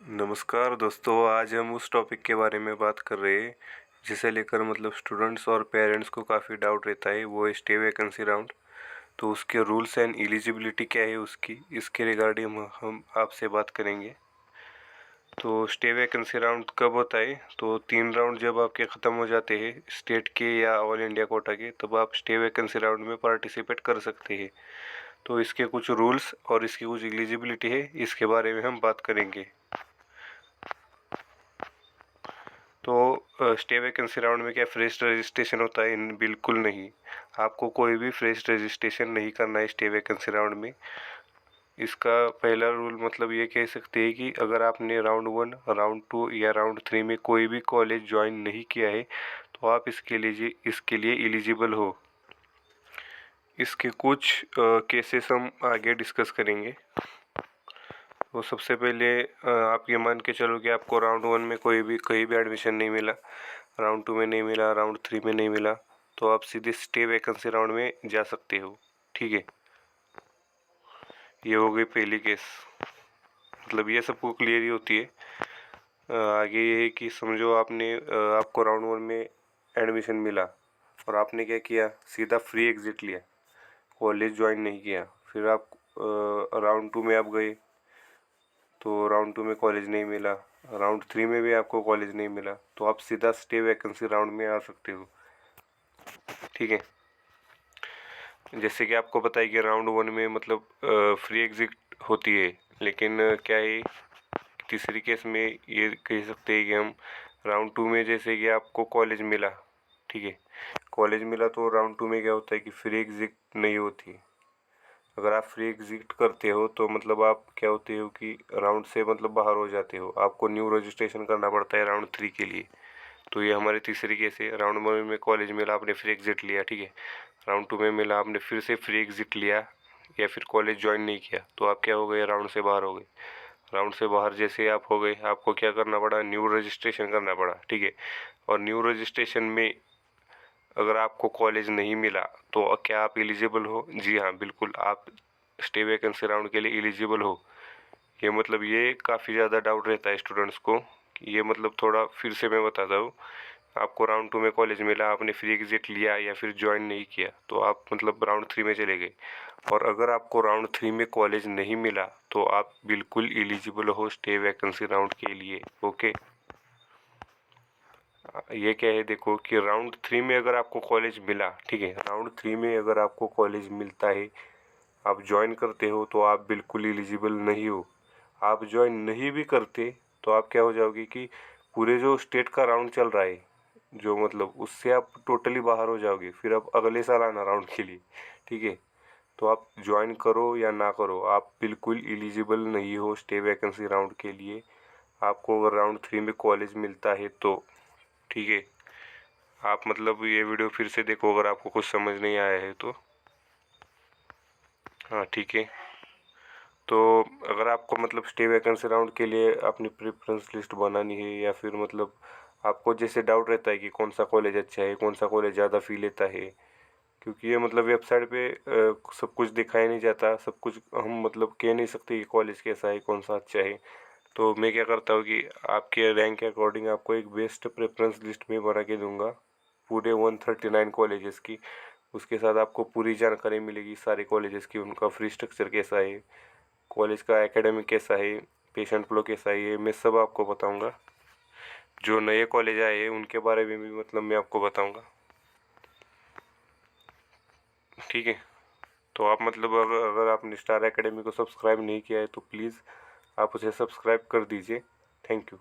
नमस्कार दोस्तों, आज हम उस टॉपिक के बारे में बात कर रहे हैं जिसे लेकर मतलब स्टूडेंट्स और पेरेंट्स को काफ़ी डाउट रहता है। वो है स्टे वैकेंसी राउंड। तो उसके रूल्स एंड एलिजिबिलिटी क्या है उसकी, इसके रिगार्डिंग हम आपसे बात करेंगे। तो स्टे वैकेंसी राउंड कब होता है? तो 3 राउंड जब आपके ख़त्म हो जाते हैं स्टेट के या ऑल इंडिया कोटा के, तब आप स्टे वैकेंसी राउंड में पार्टिसिपेट कर सकते हैं। तो इसके कुछ रूल्स और इसकी कुछ एलिजिबिलिटी है, इसके बारे में हम बात करेंगे। तो स्टे वैकेंसी राउंड में क्या फ्रेश रजिस्ट्रेशन होता है? बिल्कुल नहीं। आपको कोई भी फ्रेश रजिस्ट्रेशन नहीं करना है स्टे वैकेंसी राउंड में। इसका पहला रूल मतलब ये कह सकते हैं कि अगर आपने राउंड 1, राउंड 2 या राउंड 3 में कोई भी कॉलेज ज्वाइन नहीं किया है तो आप इसके लिए एलिजिबल हो। इसके कुछ केसेस हम आगे डिस्कस करेंगे। तो सबसे पहले आप ये मान के चलो कि आपको राउंड 1 में कहीं भी एडमिशन नहीं मिला, राउंड 2 में नहीं मिला, राउंड 3 में नहीं मिला, तो आप सीधे स्टे वैकेंसी राउंड में जा सकते हो। ठीक है, ये हो गई पहली केस। मतलब ये सबको क्लियर ही होती है। आगे ये है कि समझो आपको राउंड 1 में एडमिशन मिला और आपने क्या किया, सीधा फ्री एग्जिट लिया, कॉलेज ज्वाइन नहीं किया। फिर आप राउंड 2 में आप गए तो राउंड 2 में कॉलेज नहीं मिला, राउंड 3 में भी आपको कॉलेज नहीं मिला, तो आप सीधा स्टे वैकेंसी राउंड में आ सकते हो। ठीक है, जैसे कि आपको पता है कि राउंड 1 में मतलब फ्री एग्जिट होती है, लेकिन क्या है, तीसरी केस में ये कह सकते हैं कि हम राउंड 2 में जैसे कि आपको कॉलेज मिला, ठीक है, कॉलेज मिला तो राउंड 2 में क्या होता है कि फ्री एग्जिट नहीं होती। अगर आप फ्री एग्जिट करते हो तो मतलब आप क्या होते हो कि राउंड से मतलब बाहर हो जाते हो, आपको न्यू रजिस्ट्रेशन करना पड़ता है राउंड 3 के लिए। तो ये हमारी तीसरी केस है। राउंड 1 में कॉलेज मिला, आपने फ्री एग्जिट लिया, ठीक है, राउंड 2 में मिला, आपने फिर से फ्री एग्जिट लिया या फिर कॉलेज ज्वाइन नहीं किया, तो आप क्या हो गए, राउंड से बाहर हो गए। राउंड से बाहर जैसे आप हो गए, आपको क्या करना पड़ा, न्यू रजिस्ट्रेशन करना पड़ा। ठीक है, और न्यू रजिस्ट्रेशन में अगर आपको कॉलेज नहीं मिला तो क्या आप एलिजिबल हो? जी हाँ, बिल्कुल, आप स्टे वैकेंसी राउंड के लिए एलिजिबल हो। ये मतलब ये काफ़ी ज़्यादा डाउट रहता है स्टूडेंट्स को कि ये मतलब थोड़ा फिर से मैं बताता हूँ। आपको राउंड 2 में कॉलेज मिला, आपने फ्री एग्जिट लिया या फिर ज्वाइन नहीं किया, तो आप मतलब राउंड 3 में चले गए। और अगर आपको राउंड 3 में कॉलेज नहीं मिला तो आप बिल्कुल एलिजिबल हो स्टे वैकेंसी राउंड के लिए। ओके, ये क्या है, देखो कि राउंड 3 में अगर आपको कॉलेज मिला, ठीक है, राउंड 3 में अगर आपको कॉलेज मिलता है, आप ज्वाइन करते हो, तो आप बिल्कुल एलिजिबल नहीं हो। आप ज्वाइन नहीं भी करते तो आप क्या हो जाओगे कि पूरे जो स्टेट का राउंड चल रहा है, जो मतलब उससे आप टोटली बाहर हो जाओगे। फिर आप अगले साल आना राउंड के लिए। ठीक है, तो आप ज्वाइन करो या ना करो, आप बिल्कुल एलिजिबल नहीं हो स्टे वैकेंसी राउंड के लिए। आपको अगर राउंड 3 में कॉलेज मिलता है तो ठीक है, आप मतलब ये वीडियो फिर से देखो अगर आपको कुछ समझ नहीं आया है तो। हाँ ठीक है, तो अगर आपको मतलब स्टे वैकेंसी राउंड के लिए अपनी प्रेफरेंस लिस्ट बनानी है, या फिर मतलब आपको जैसे डाउट रहता है कि कौन सा कॉलेज अच्छा है, कौन सा कॉलेज ज़्यादा फी लेता है, क्योंकि ये मतलब वेबसाइट पे सब कुछ दिखाया नहीं जाता, सब कुछ हम मतलब कह नहीं सकते कि कॉलेज कैसा है, कौन सा अच्छा है। तो मैं क्या करता हूँ कि आपके रैंक के अकॉर्डिंग आपको एक बेस्ट प्रेफरेंस लिस्ट में बना के दूंगा, पूरे 139 कॉलेजेस की। उसके साथ आपको पूरी जानकारी मिलेगी सारे कॉलेजेस की, उनका फ्री स्ट्रक्चर कैसा है, कॉलेज का एकेडमिक कैसा है, पेशेंट फ्लो कैसा है, ये मैं सब आपको बताऊंगा। जो नए कॉलेज आए हैं उनके बारे में भी मतलब मैं आपको बताऊंगा। ठीक है, तो आप मतलब अगर आपने स्टार एकेडमी को सब्सक्राइब नहीं किया है तो प्लीज़ आप उसे सब्सक्राइब कर दीजिए। Thank you.